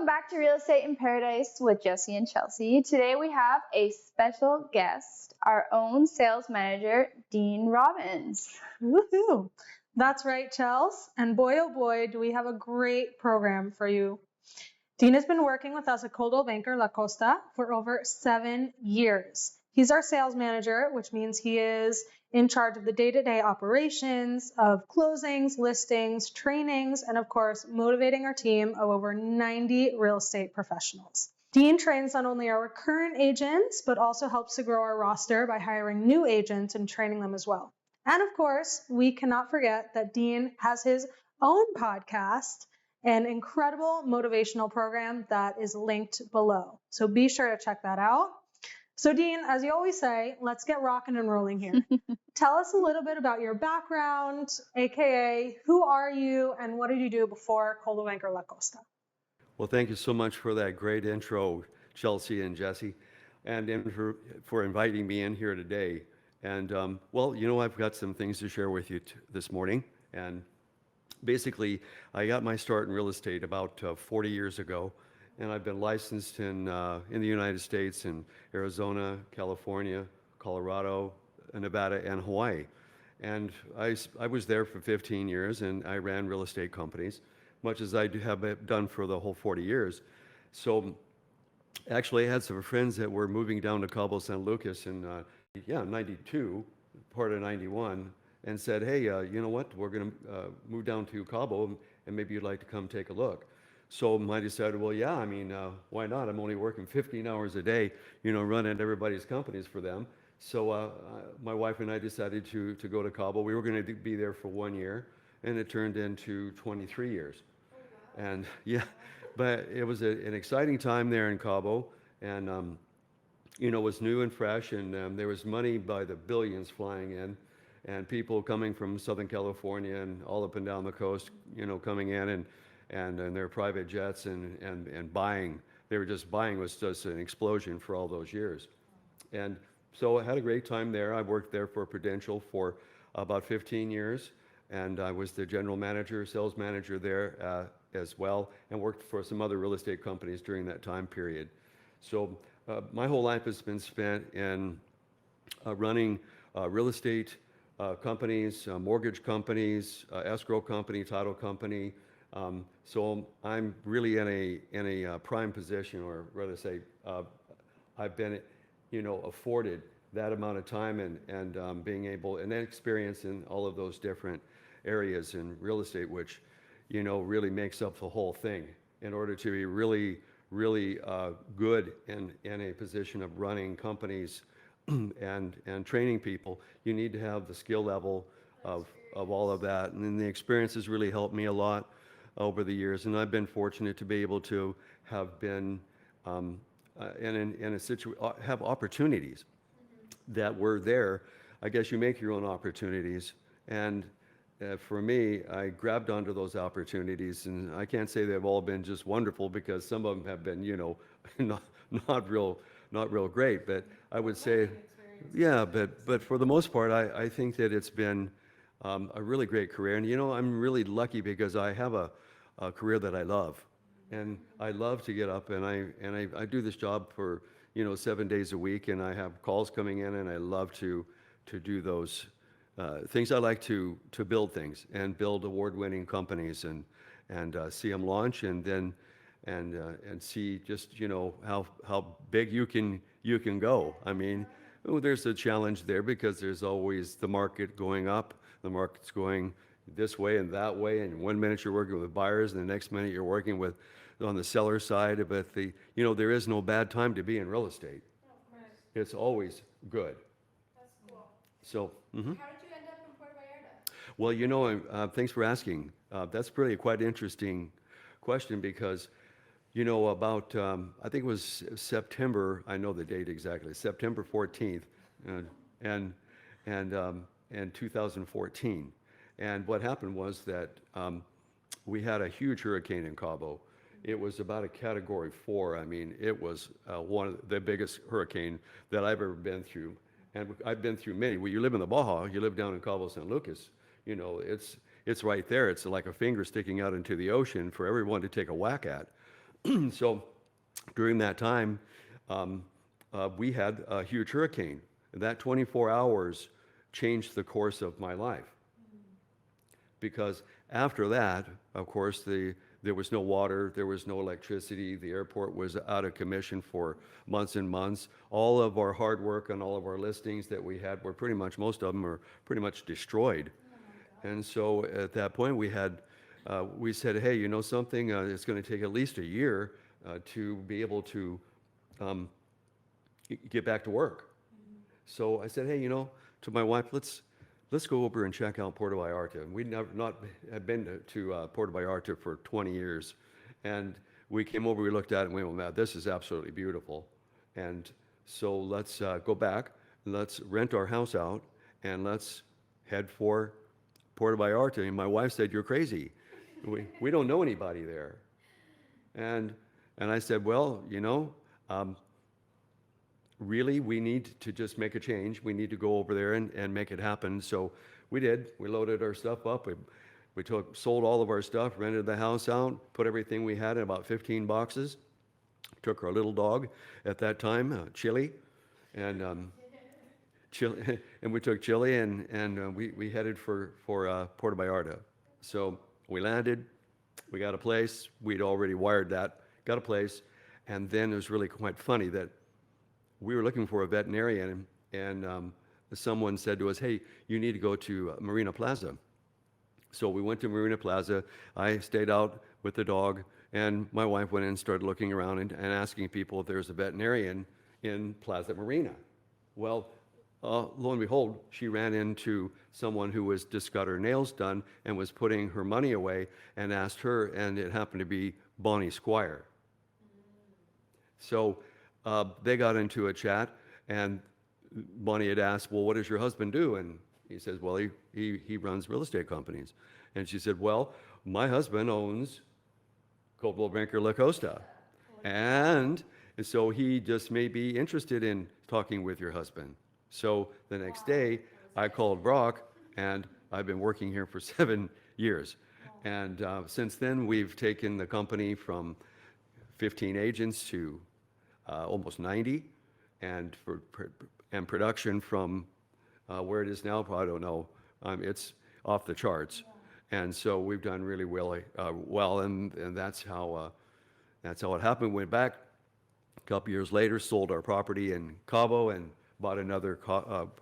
Welcome back to Real Estate in Paradise with Jesse and Chelsea. Today we have a special guest, our own sales manager, Dean Robbins. Woohoo! That's right, Chels. And boy, oh boy, do we have a great program for you. Dean has been working with us at Coldwell Banker La Costa for over 7 years. He's our sales manager, which means he is in charge of the day-to-day operations of closings, listings, trainings, and of course, motivating our team of over 90 real estate professionals. Dean trains not only our current agents, but also helps to grow our roster by hiring new agents and training them as well. And of course, we cannot forget that Dean has his own podcast, an incredible motivational program that is linked below. So be sure to check that out. So Dean, as you always say, let's get rocking and rolling here. Tell us a little bit about your background, AKA who are you and what did you do before Coldwell Banker La Costa? Well, thank you so much for that great intro, Chelsea and Jesse, and for inviting me in here today. And well, I've got some things to share with you this morning. And basically, I got my start in real estate about 40 years ago, and I've been licensed in the United States in Arizona, California, Colorado, Nevada, and Hawaii. And I was there for 15 years, and I ran real estate companies, much as I have done for the whole 40 years. So actually, I had some friends that were moving down to Cabo San Lucas in 92, part of 91, and said, hey, you know what, we're going to move down to Cabo, and maybe you'd like to come take a look. So I decided, well, yeah, I mean, why not? I'm only working 15 hours a day, running everybody's companies for them. So my wife and I decided to go to Cabo. We were going to be there for 1 year, and it turned into 23 years. And yeah, but it was an exciting time there in Cabo, and it was new and fresh, and there was money by the billions flying in, and people coming from Southern California and all up and down the coast, coming in and their private jets and buying. They were just buying was just an explosion for all those years. And so I had a great time there. I worked there for Prudential for about 15 years, and I was the general manager, sales manager there as well, and worked for some other real estate companies during that time period. So my whole life has been spent in running real estate companies, mortgage companies, escrow company, title company. So I'm really in a prime position, or rather say, I've been, afforded that amount of time and being able, and then experience in all of those different areas in real estate, which, really makes up the whole thing. In order to be really, really good in a position of running companies and training people, you need to have the skill level of all of that. And then the experience has really helped me a lot over the years, and I've been fortunate to be able to have been in a situation, have opportunities that were there. I guess you make your own opportunities, and for me, I grabbed onto those opportunities, and I can't say they've all been just wonderful, because some of them have been, not real great. But I would say, yeah, but for the most part, I think that it's been a really great career. And I'm really lucky because I have a career that I love, and I love to get up and I do this job for 7 days a week, and I have calls coming in, and I love to do those things. I like to build things and build award-winning companies and see them launch, and then and see just how big you can go. I mean, there's a challenge there because there's always the market going up, the market's going this way and that way, and 1 minute you're working with buyers, and the next minute you're working with on the seller side. But there is no bad time to be in real estate. It's always good. That's cool. So. Mm-hmm. How did you end up in Puerto Vallarta? Well, thanks for asking. That's really a quite interesting question, because about I think it was September. I know the date exactly. September 14th, and 2014. And what happened was that we had a huge hurricane in Cabo. It was about a Category 4. I mean, it was one of the biggest hurricane that I've ever been through. And I've been through many. Well, you live in the Baja, you live down in Cabo San Lucas. It's right there. It's like a finger sticking out into the ocean for everyone to take a whack at. So during that time, we had a huge hurricane. That 24 hours changed the course of my life. Because after that, of course, there was no water, there was no electricity, the airport was out of commission for months and months. All of our hard work and all of our listings that we had were pretty much, most of them are pretty much destroyed. And so at that point, we said, hey, you know something, it's going to take at least a year to be able to get back to work. So I said, hey, you know, to my wife, let's go over and check out Puerto Vallarta. We'd not had been to Puerto Vallarta for 20 years. And we came over, we looked at it, and we went, man, this is absolutely beautiful. And so let's go back, let's rent our house out, and let's head for Puerto Vallarta. And my wife said, you're crazy. We don't know anybody there. And I said, well, you know, really, we need to just make a change. We need to go over there and make it happen. So we did. We loaded our stuff up. We sold all of our stuff, rented the house out, put everything we had in about 15 boxes, took our little dog at that time, Chili, and Chili, and we took Chili, and we headed for Puerto Vallarta. So we landed. We got a place. We'd already wired that, got a place. And then it was really quite funny that we were looking for a veterinarian, and someone said to us, hey, you need to go to Marina Plaza. So we went to Marina Plaza. I stayed out with the dog, and my wife went in and started looking around and asking people if there's a veterinarian in Plaza Marina. Well, lo and behold, she ran into someone who was just got her nails done and was putting her money away, and asked her, and it happened to be Bonnie Squire. So they got into a chat, and Bonnie had asked, well, what does your husband do? And he says, well, he runs real estate companies. And she said, well, my husband owns Coldwell Banker La Costa. And so he just may be interested in talking with your husband. So the next day, I called Brock, and I've been working here for 7 years. And since then, we've taken the company from 15 agents to almost 90, and production from where it is now, I don't know, it's off the charts. And so we've done really well, and that's how it happened. Went back a couple years later, sold our property in Cabo, and bought another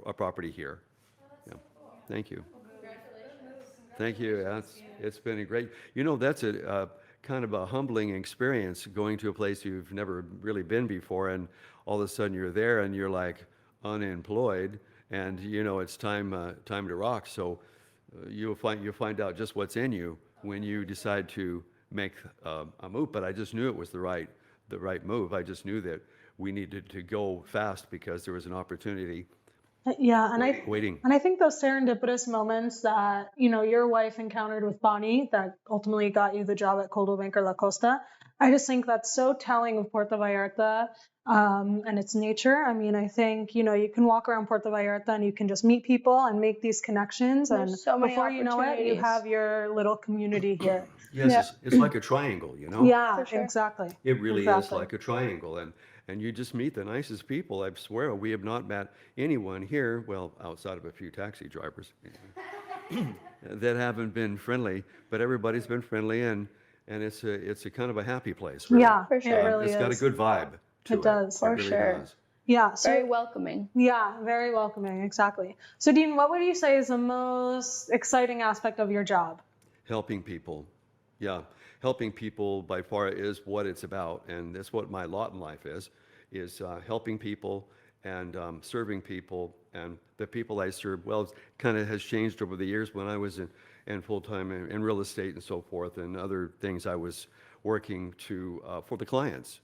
a property here. Yeah. Thank you. Congratulations. Thank you. It's been a great, you know, that's a kind of a humbling experience, going to a place you've never really been before, and all of a sudden you're there and you're like unemployed, and you know it's time to rock. So you'll find out just what's in you when you decide to make a move. But I just knew it was the right move. I just knew that we needed to go fast because there was an opportunity. Yeah, Waiting. And I think those serendipitous moments that, you know, your wife encountered with Bonnie that ultimately got you the job at Coldwell Banker La Costa, I just think that's so telling of Puerto Vallarta and its nature. I mean, I think, you know, you can walk around Puerto Vallarta and you can just meet people and make these connections. There's and so many before you know it, you opportunities. have your little community here. Yes, it's like a triangle, you know? Yeah, For sure. exactly. It really is Exactly. like a triangle, and you just meet the nicest people. I swear, we have not met anyone here, well, outside of a few taxi drivers, that haven't been friendly, but everybody's been friendly, and it's a kind of a happy place, really. Yeah, For sure. it really It's is. got a good vibe to it. It does. For really sure. does. Yeah, so Very welcoming. yeah, very welcoming, exactly. So Dean, what would you say is the most exciting aspect of your job? Helping people. Yeah, helping people by far is what it's about, and that's what my lot in life is helping people and serving people. And the people I serve, well, it kind of has changed over the years. When I was in full-time in real estate and so forth, and other things, I was working for the clients.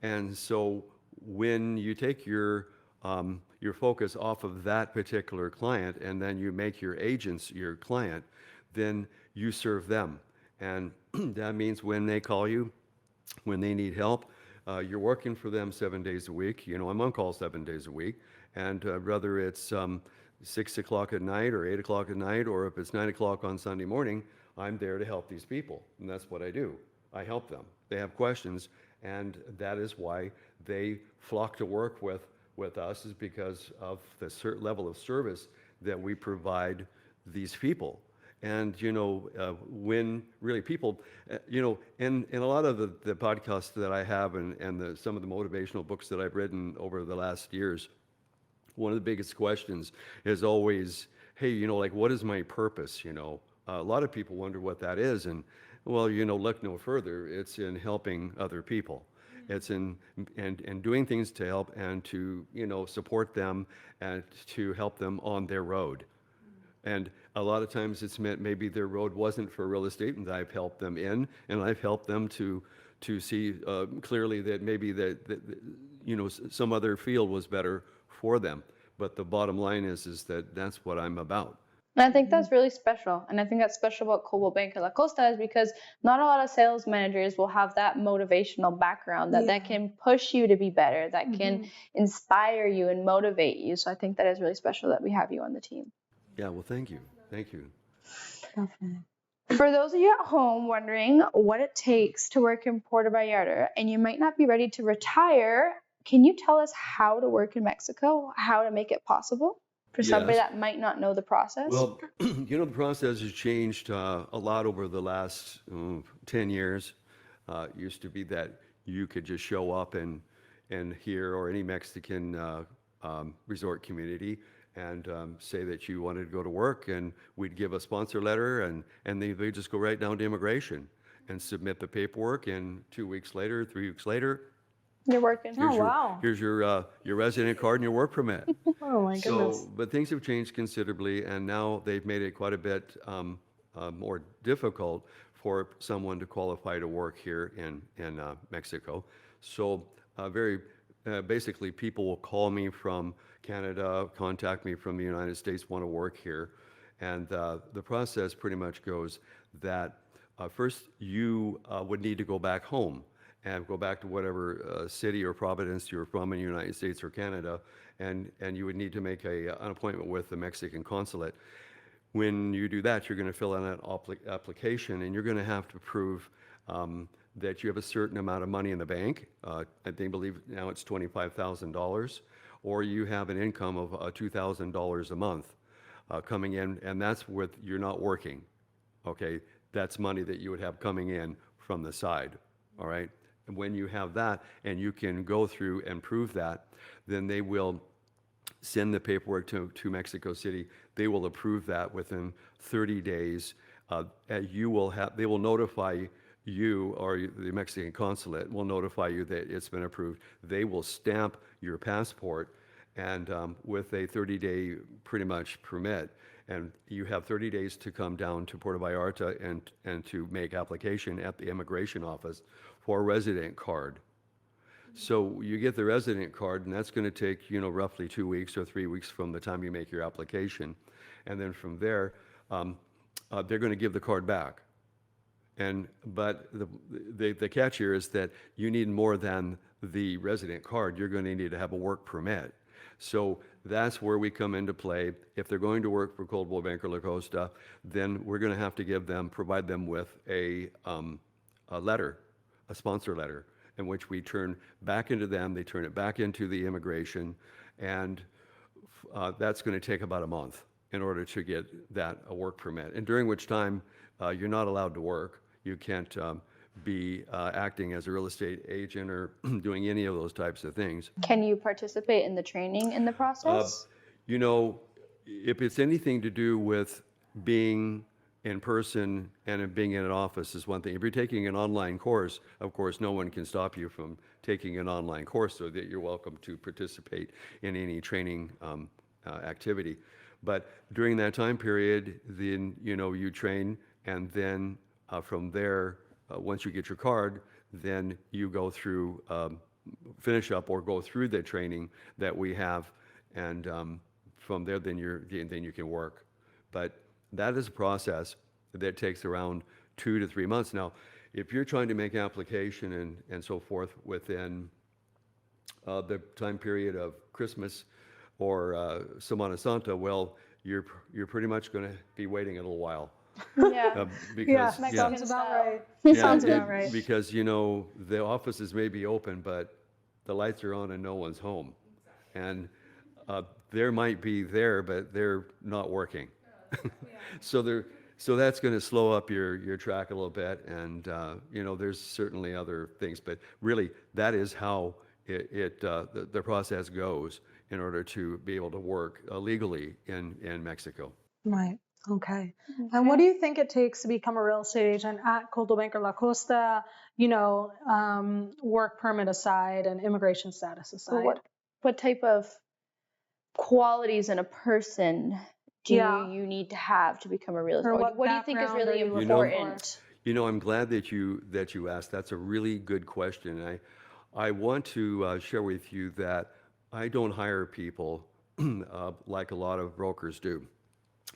And so when you take your focus off of that particular client, and then you make your agents your client, then you serve them. And that means when they call you, when they need help, you're working for them 7 days a week. You know, I'm on call 7 days a week. And whether it's 6 o'clock at night or 8 o'clock at night, or if it's 9 o'clock on Sunday morning, I'm there to help these people. And that's what I do. I help them. they have questions, and that is why they flock to work with us, is because of the certain level of service that we provide these people. And, when really people, in a lot of the podcasts that I have and some of the motivational books that I've written over the last years, one of the biggest questions is always, hey, like, what is my purpose? A lot of people wonder what that is. And, well, look no further. It's in helping other people. It's in and doing things to help and to, support them and to help them on their road. And a lot of times it's meant maybe their road wasn't for real estate, and I've helped them in, and I've helped them to see clearly that maybe some other field was better for them. But the bottom line is that that's what I'm about. And I think that's really special. And I think that's special about Coldwell Banker La Costa is because not a lot of sales managers will have that motivational background that can push you to be better, that can inspire you and motivate you. So I think that is really special that we have you on the team. Yeah, well, thank you. Thank you. For those of you at home wondering what it takes to work in Puerto Vallarta and you might not be ready to retire, can you tell us how to work in Mexico, how to make it possible for somebody that might not know the process? Well, the process has changed a lot over the last 10 years. It used to be that you could just show up and here or any Mexican resort community and say that you wanted to go to work, and we'd give a sponsor letter, and they just go right down to immigration and submit the paperwork, and 2 weeks later, 3 weeks later, you're working. Here's your resident card and your work permit. Oh my goodness. So, but things have changed considerably, and now they've made it quite a bit more difficult for someone to qualify to work here in Mexico. So, basically, people will call me from Canada, contact me from the United States, want to work here, and the process pretty much goes that first you would need to go back home and go back to whatever city or province you're from in the United States or Canada, and you would need to make an appointment with the Mexican consulate. When you do that, you're going to fill out an application, and you're going to have to prove that you have a certain amount of money in the bank. I believe now it's $25,000, or you have an income of $2,000 a month coming in, and that's with you're not working. Okay, that's money that you would have coming in from the side. All right. And when you have that and you can go through and prove that, then they will send the paperwork to Mexico City. They will approve that within 30 days. They will notify you, or the Mexican consulate will notify you that it's been approved. They will stamp your passport, and with a 30-day pretty much permit, and you have 30 days to come down to Puerto Vallarta and to make application at the immigration office for a resident card. So you get the resident card, and that's going to take roughly 2 weeks or 3 weeks from the time you make your application, and then from there they're going to give the card back. But the catch here is that you need more than the resident card. You're going to need to have a work permit. So that's where we come into play. If they're going to work for Coldwell Banker La Costa, then we're going to have to provide them with a letter, a sponsor letter, in which we turn back into them. They turn it back into the immigration, and that's going to take about a month in order to get a work permit. And during which time you're not allowed to work. You can't be acting as a real estate agent or doing any of those types of things. Can you participate in the training in the process? If it's anything to do with being in person and being in an office is one thing. If you're taking an online course, of course, no one can stop you from taking an online course, so that you're welcome to participate in any training activity. But during that time period, then you train, and then from there, once you get your card, then you go through, finish up or go through the training that we have, and from there, then you can work. But that is a process that takes around 2 to 3 months. Now, if you're trying to make application and so forth within the time period of Christmas or Semana Santa, well, you're pretty much going to be waiting a little while. Yeah. because Sounds about style. right. yeah, Sounds about right. because the offices may be open, but the lights are on and no one's home, and there might be there, but they're not working. So there, so that's going to slow up your track a little bit, and there's certainly other things, but really that is how the process goes in order to be able to work legally in Mexico. Right. Okay. And what do you think it takes to become a real estate agent at Coldwell Banker La Costa? Work permit aside and immigration status aside. What type of qualities in a person do you need to have to become a real estate? What do you think is really important? I'm glad that you asked. That's a really good question. And I want to share with you that I don't hire people like a lot of brokers do.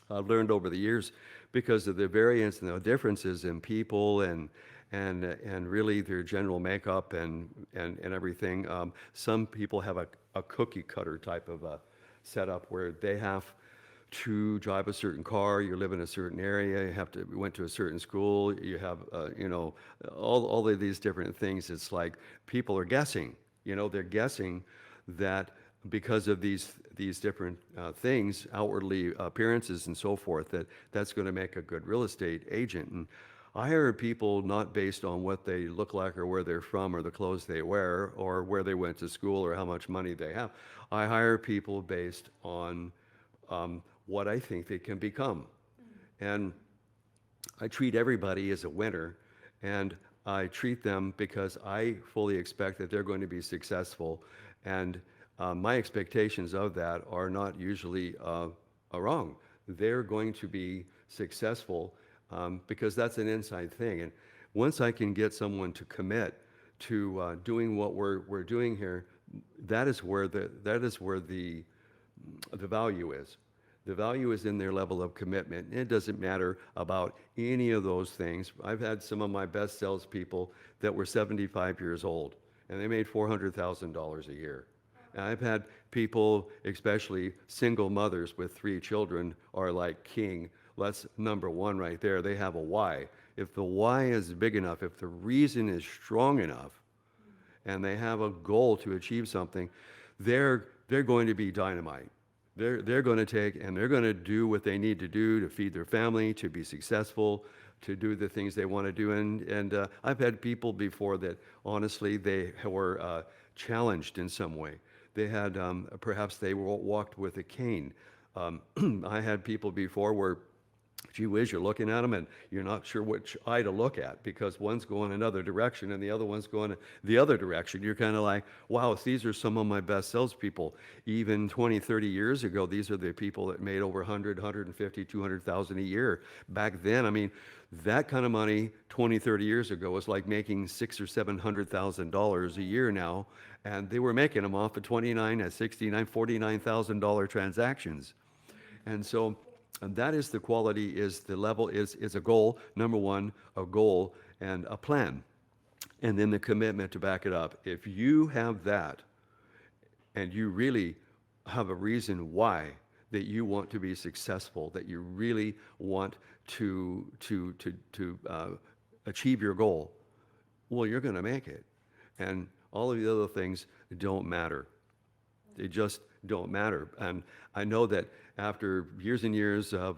I've learned over the years, because of the variance and the differences in people and really their general makeup and everything. Some people have a cookie cutter type of a setup where they have to drive a certain car, you live in a certain area, went to a certain school, you have all of these different things. It's like people are guessing. They're guessing that because of these different things, outwardly appearances and so forth, that's going to make a good real estate agent. And I hire people not based on what they look like or where they're from or the clothes they wear or where they went to school or how much money they have. I hire people based on what I think they can become. And I treat everybody as a winner, and I treat them because I fully expect that they're going to be successful. And my expectations of that are not usually wrong. They're going to be successful because that's an inside thing. And once I can get someone to commit to doing what we're doing here, that is where the value is. The value is in their level of commitment. It doesn't matter about any of those things. I've had some of my best salespeople that were 75 years old, and they made $400,000 a year. And I've had people, especially single mothers with 3 children, are like king. That's number one right there. They have a why. If the why is big enough, if the reason is strong enough, and they have a goal to achieve something, they're going to be dynamite. They're going to take and they're going to do what they need to do to feed their family, to be successful, to do the things they want to do. And I've had people before that honestly they were challenged in some way. They had perhaps they walked with a cane. I had people before where, gee whiz, you're looking at them and you're not sure which eye to look at because one's going another direction and the other one's going the other direction. You're kind of like, wow, these are some of my best salespeople. Even 20, 30 years ago, these are the people that made over 100, 150, 200,000 a year. Back then, I mean, that kind of money 20, 30 years ago was like making $600,000 or $700,000 a year now. And they were making them off of $29,000, $69,000, $49,000 transactions. And so, and that is the quality, is the level, is a goal, number one, a goal and a plan. And then the commitment to back it up. If you have that, and you really have a reason why that you want to be successful, that you really want to achieve your goal, well, you're going to make it. And all of the other things don't matter. They just don't matter. And I know that after years and years of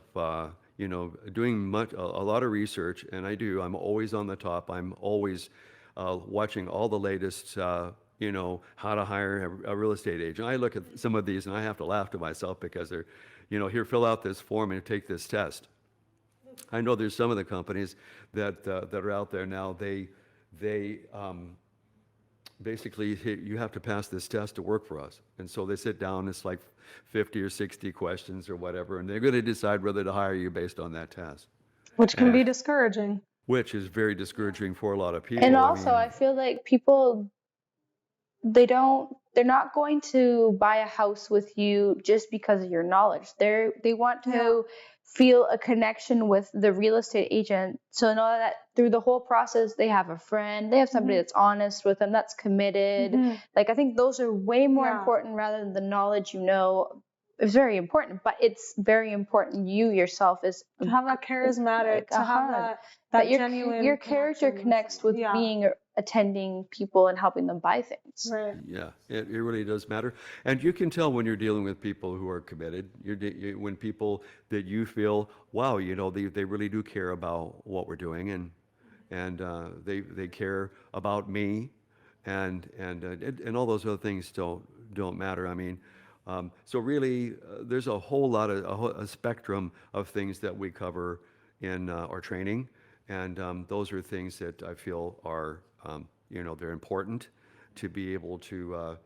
doing a lot of research, and I'm always on the top. I'm always watching all the latest, how to hire a real estate agent. I look at some of these and I have to laugh to myself because they're, here, fill out this form and take this test. I know there's some of the companies that are out there now. They basically, you have to pass this test to work for us. And so they sit down, it's like 50 or 60 questions or whatever, and they're going to decide whether to hire you based on that test. Which can be discouraging. Which is very discouraging for a lot of people. And also, I feel like people, they're not going to buy a house with you just because of your knowledge. They want to feel a connection with the real estate agent, so know that through the whole process they have a friend, they have somebody that's honest with them, that's committed. Like, I think those are way more important rather than the knowledge is very important, but it's very important you yourself is to have that charismatic, to have that genuine your character connects with being attending people and helping them buy things. Right. Yeah, it really does matter. And you can tell when you're dealing with people who are committed, when people that you feel, wow, you know, they really do care about what we're doing, and they care about me, and all those other things don't matter. I mean, so really, there's a whole lot of a spectrum of things that we cover in our training, and those are things that I feel are, you know, they're important to be able to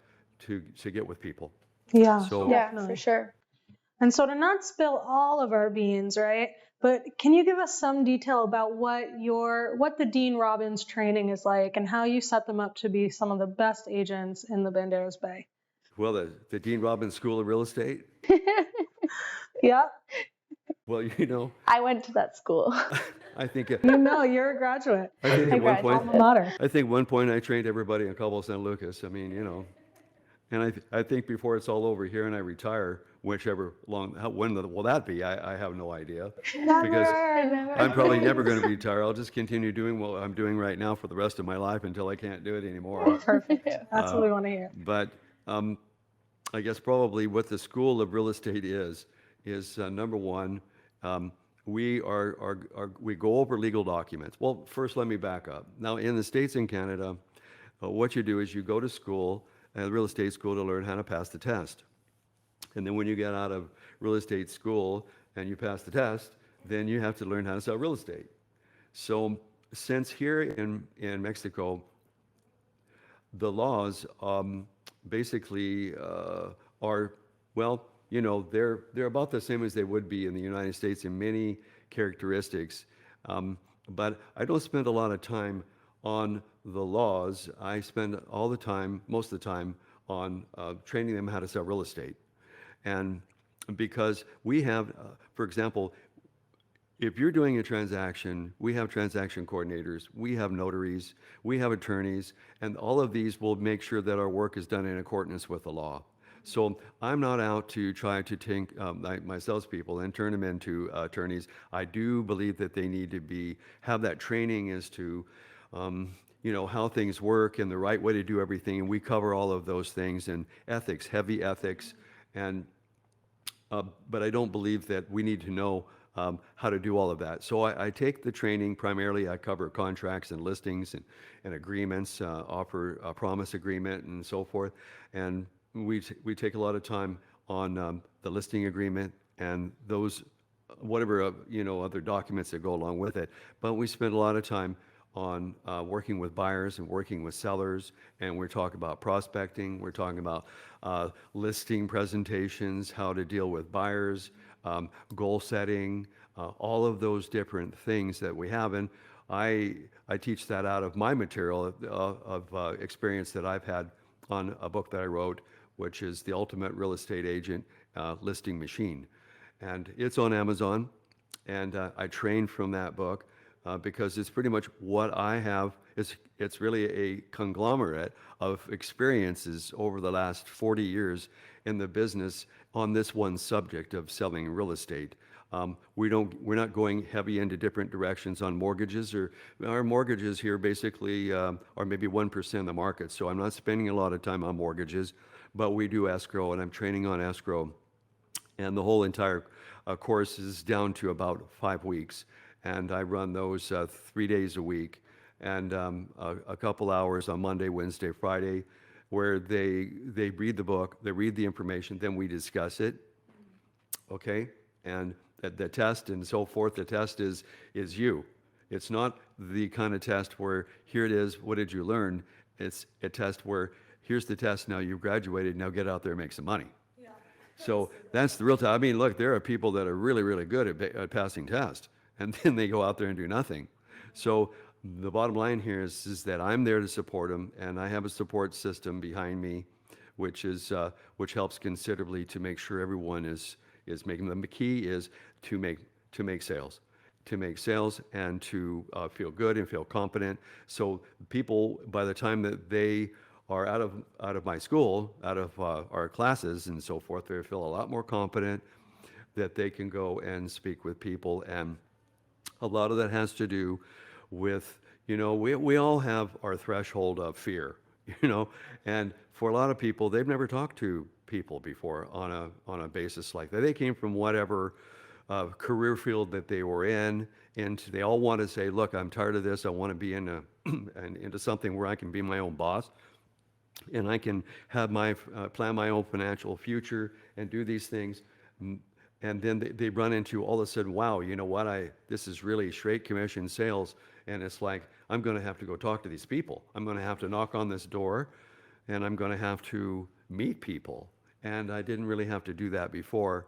get with people. Yeah. So Yeah, definitely. for sure. And so to not spill all of our beans, right? But can you give us some detail about what the Dean Robbins training is like and how you set them up to be some of the best agents in the Banderas Bay? well, the Dean Robbins School of Real Estate. Yeah. Well, you know, I went to that school. I think You know, you're a graduate. I think at one point Alma mater. I think one point I trained everybody in Cabo San Lucas. I mean, you know, and I think before it's all over here and I retire, whichever when will that be? I have no idea, because I'm probably never going to retire. I'll just continue doing what I'm doing right now for the rest of my life until I can't do it anymore. Perfect. That's what we want to hear. But I guess probably what the School of Real Estate is number one, we go over legal documents. Well, first let me back up. Now in the States and Canada, what you do is you go to school, real estate school, to learn how to pass the test. And then when you get out of real estate school and you pass the test, then you have to learn how to sell real estate. So since here in Mexico, the laws basically are, well, you know, they're about the same as they would be in the United States in many characteristics. But I don't spend a lot of time on the laws. I spend most of the time on training them how to sell real estate. And because we have, for example, if you're doing a transaction, we have transaction coordinators, we have notaries, we have attorneys, and all of these will make sure that our work is done in accordance with the law. So I'm not out to try to take my salespeople and turn them into attorneys. I do believe that they need to have that training as to you know, how things work and the right way to do everything, and we cover all of those things, and ethics, heavy ethics, and but I don't believe that we need to know how to do all of that. So I take the training primarily. I cover contracts and listings and agreements, offer a promise agreement and so forth, and we take a lot of time on the listing agreement and those whatever you know, other documents that go along with it. But we spend a lot of time on working with buyers and working with sellers, and we're talking about prospecting, we're talking about listing presentations, how to deal with buyers, goal setting, all of those different things that we have. And I teach that out of my material of experience that I've had on a book that I wrote, which is The Ultimate Real Estate Agent Listing Machine. And it's on Amazon, and I trained from that book. Because it's pretty much what I have. It's really a conglomerate of experiences over the last 40 years in the business on this one subject of selling real estate. We're not going heavy into different directions on mortgages, or our mortgages here basically are maybe 1% of the market. So I'm not spending a lot of time on mortgages, but we do escrow, and I'm training on escrow. And the whole entire course is down to about 5 weeks. And I run those 3 days a week, and a couple hours on Monday, Wednesday, Friday, where they read the book, they read the information, then we discuss it, okay? And the test and so forth, the test is you. It's not the kind of test where, here it is, what did you learn? It's a test where, here's the test, now you've graduated, now get out there and make some money. Yeah. So that's the real test. I mean, look, there are people that are really, really good at passing tests, and then they go out there and do nothing. So the bottom line here is that I'm there to support them, and I have a support system behind me, which helps considerably to make sure everyone is making them. The key is to make sales, and to feel good and feel competent. So people, by the time that they are out of my school, out of our classes and so forth, they feel a lot more confident that they can go and speak with people. And a lot of that has to do with, we all have our threshold of fear, and for a lot of people, they've never talked to people before on a basis like that. They came from whatever career field that they were in, and they all want to say, look, I'm tired of this. I want to be into something where I can be my own boss, and I can have plan my own financial future and do these things. And then they run into all of a sudden, wow, you know what? This is really straight commission sales, and it's like, I'm going to have to go talk to these people. I'm going to have to knock on this door, and I'm going to have to meet people. And I didn't really have to do that before.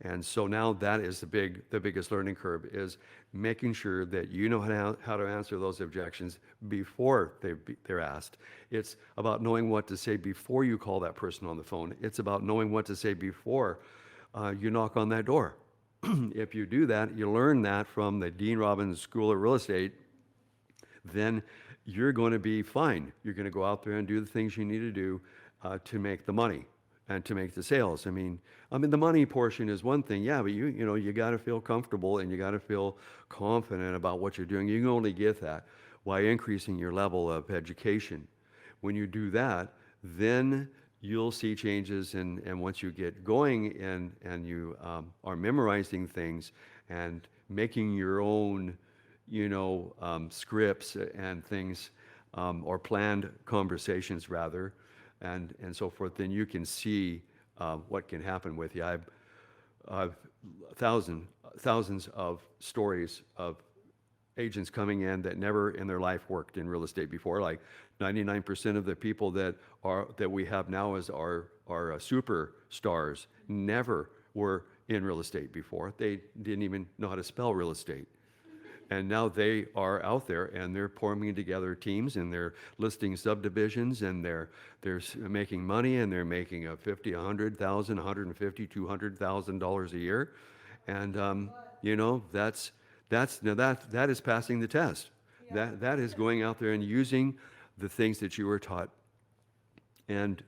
And so now that is the biggest learning curve, is making sure that you know how to answer those objections before they're asked. It's about knowing what to say before you call that person on the phone. It's about knowing what to say before you knock on that door. If you do that, you learn that from the Dean Robbins School of Real Estate, then you're going to be fine. You're going to go out there and do the things you need to do to make the money and to make the sales. I mean, the money portion is one thing, yeah, but you got to feel comfortable and you got to feel confident about what you're doing. You can only get that by increasing your level of education. When you do that, then you'll see changes, and once you get going and you are memorizing things and making your own, scripts and things, or planned conversations rather, and so forth, then you can see what can happen with you. I've thousands of stories of agents coming in that never in their life worked in real estate before. Like 99% of the people that we have now as our superstars never were in real estate before. They didn't even know how to spell real estate. And now they are out there and they're forming together teams and they're listing subdivisions and they're making money and they're making a $50,000, $100,000, $150,000, $200,000 a year. And that is passing the test. Yeah. That is going out there and using the things that you were taught and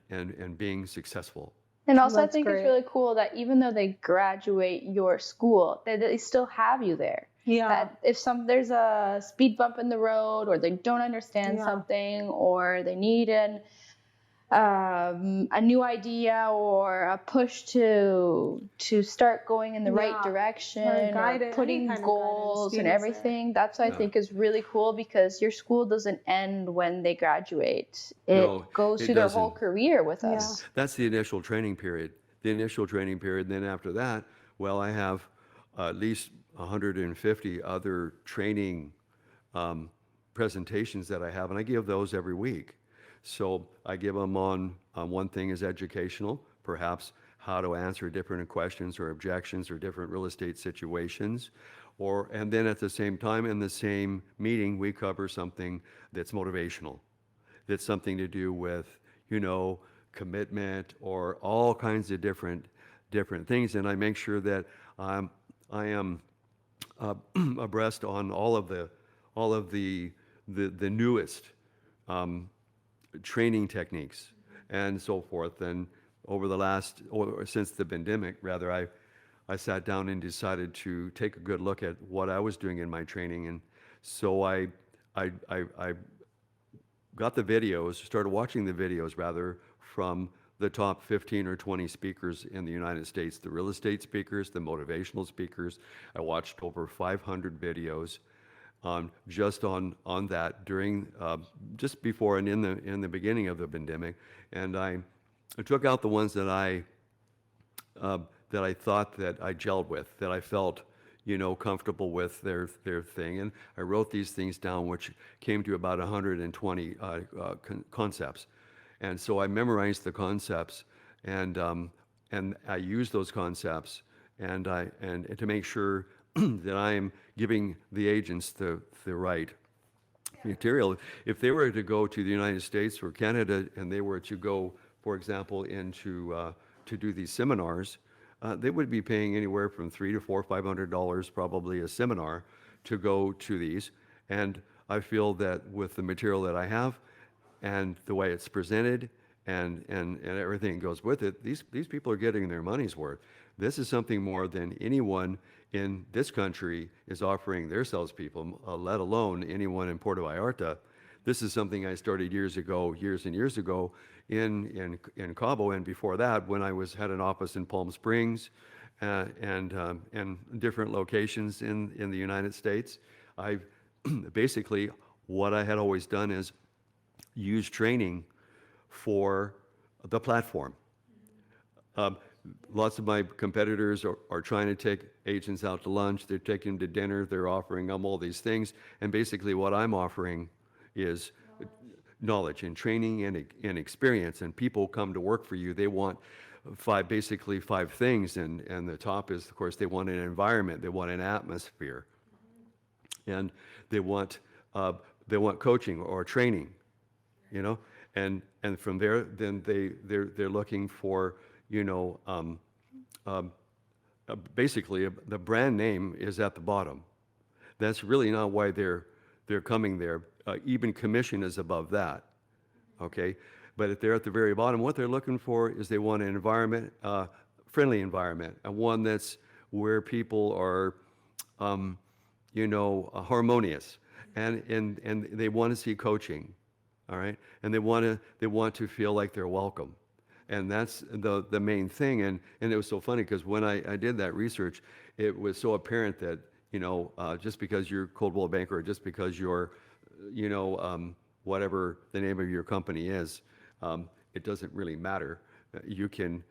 being successful. And also, I think it's really cool that even though they graduate your school, they still have you there. Yeah. That if there's a speed bump in the road, or they don't understand something, or they need a new idea or a push to start going in the right direction, or putting goals and everything. That's what I think is really cool, because your school doesn't end when they graduate. It goes through their whole career with us. That's the initial training period. Then after that, well, I have at least 150 other training presentations that I have, and I give those every week. So I give them on one thing is educational, perhaps how to answer different questions or objections or different real estate situations. And then at the same time, in the same meeting, we cover something that's motivational, that's something to do with, commitment or all kinds of different things. And I make sure that I am abreast on all of the newest training techniques and so forth. And since the pandemic, rather, I sat down and decided to take a good look at what I was doing in my training. And so I got the videos, started watching the videos rather, from the top 15 or 20 speakers in the United States, the real estate speakers, the motivational speakers. I watched over 500 videos just on that during just before and in the beginning of the pandemic, and I took out the ones that I thought that I gelled with, that I felt comfortable with their thing, and I wrote these things down, which came to about 120 concepts, and so I memorized the concepts, and I used those concepts, and to make sure that I am giving the agents the right material. If they were to go to the United States or Canada and they were to go, for example, into to do these seminars, they would be paying anywhere from $300 to $500 probably a seminar to go to these. And I feel that with the material that I have, and the way it's presented and everything goes with it, these people are getting their money's worth. This is something more than anyone in this country is offering their salespeople, let alone anyone in Puerto Vallarta. This is something I started years and years ago in Cabo, and before that, when I had an office in Palm Springs and different locations in the United States. I basically, what I had always done is use training for the platform. Lots of my competitors are trying to take agents out to lunch. They're taking them to dinner. They're offering them all these things. And basically what I'm offering is knowledge and training and experience. And people come to work for you. They want basically five things. And the top is, of course, they want an environment. They want an atmosphere. And they want coaching or training, you know. And from there, then they're looking for, you know, basically the brand name is at the bottom. That's really not why they're coming there. Even commission is above that, okay? But if they're at the very bottom, what they're looking for is they want an environment, friendly environment, and one that's where people are, you know, harmonious, and they want to see coaching, all right? And they want to feel like they're welcome. And that's the main thing. And it was so funny because when I did that research, it was so apparent that, you know, just because you're Coldwell Banker or just because you're, you know, whatever the name of your company is, it doesn't really matter. You can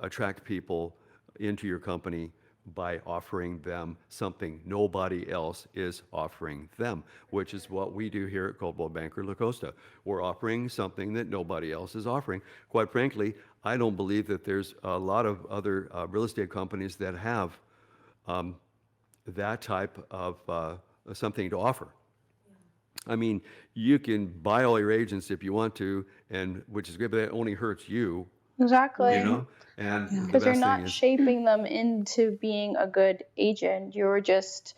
attract people into your company by offering them something nobody else is offering them, which is what we do here at Coldwell Banker La Costa. We're offering something that nobody else is offering. Quite frankly, I don't believe that there's a lot of other real estate companies that have that type of something to offer. I mean, you can buy all your agents if you want to, and which is great, but that only hurts you. Exactly. You know, and because you're not shaping them into being a good agent. You're just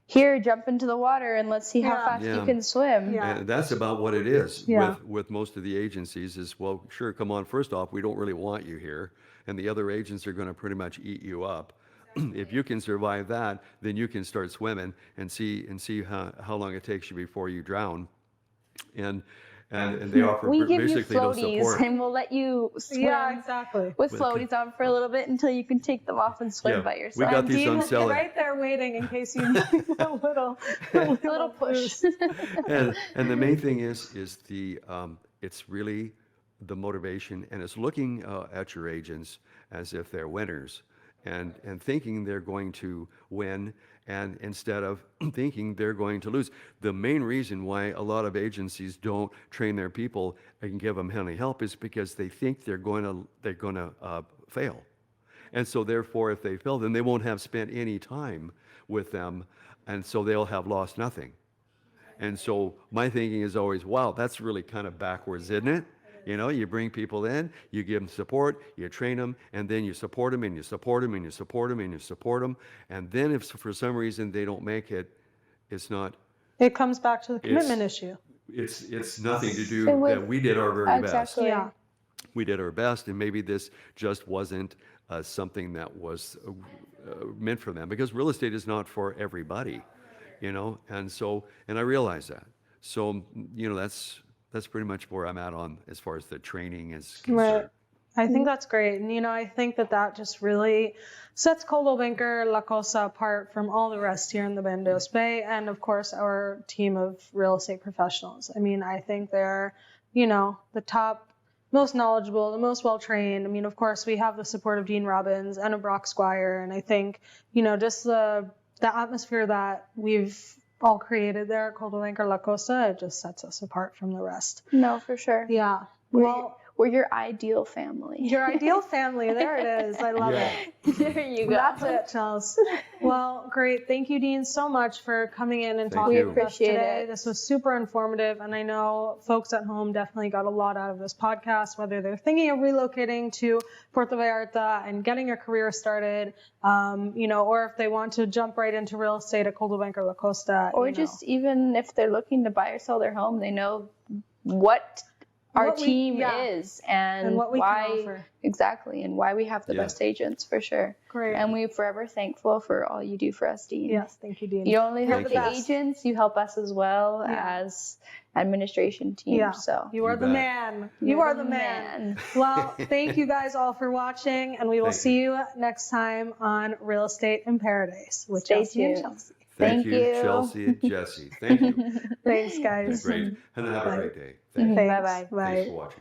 here, jump into the water and let's see how fast you can swim. And that's about what it is with most of the agencies is, well, sure, come on, first off, we don't really want you here, and the other agents are going to pretty much eat you up. If you can survive that, then you can start swimming and see how long it takes you before you drown. And they offer we give basically you no floaties support. and we'll let you swim with floaties on for a little bit until you can take them off and swim by yourself. We got these on sale. Right there waiting in case you need a little push. and the main thing is the it's really the motivation, and it's looking at your agents as if they're winners and thinking they're going to win, and instead of thinking they're going to lose. The main reason why a lot of agencies don't train their people and give them any help is because they think they're going to fail. And so therefore, if they fail, then they won't have spent any time with them, and so they'll have lost nothing. And so my thinking is always, wow, that's really kind of backwards, isn't it? You know, you bring people in, you give them support, you train them, and then you support them, and you support them, and you support them, and you support them. And then if for some reason they don't make it, it's not. It comes back to the commitment issue. It's nothing to do that we did our very best. Yeah. We did our best, and maybe this just wasn't something that was meant for them, because real estate is not for everybody, you know. And I realize that. So, you know, that's pretty much where I'm at on as far as the training is concerned. Right. I think that's great. And, you know, I think that just really sets Coldwell Banker La Costa apart from all the rest here in the Banderas Bay, and, of course, our team of real estate professionals. I mean, I think they're, you know, the top, most knowledgeable, the most well-trained. I mean, of course, we have the support of Dean Robbins and of Brock Squire. And I think, you know, just the atmosphere that we've all created there at Coldwell Banker La Costa, it just sets us apart from the rest. No, for sure. Yeah. We're We're your ideal family. Your ideal family. There it is. I love it. There you go. That's it, Chelsea. Well, great. Thank you, Dean, so much for coming in and talking with us today. This was super informative, and I know folks at home definitely got a lot out of this podcast, whether they're thinking of relocating to Puerto Vallarta and getting a career started, or if they want to jump right into real estate at Coldwell Banker La Costa. Or just even if they're looking to buy or sell their home, they know what our team is and what we why can offer. Exactly, and why we have the best agents, for sure. Great. And we're forever thankful for all you do for us, Dean. Yes, thank you, Dean. You don't only help the agents, you help us as well as administration team. Yeah. So you are the man. You are the man. Well, thank you guys all for watching, and we will see you next time on Real Estate in Paradise with Chelsea and Chelsea. Thank you, Chelsea and Jesse. Thank you. Thanks, guys. Great. And have a great day. Thanks. Bye-bye. Bye. Thanks for watching.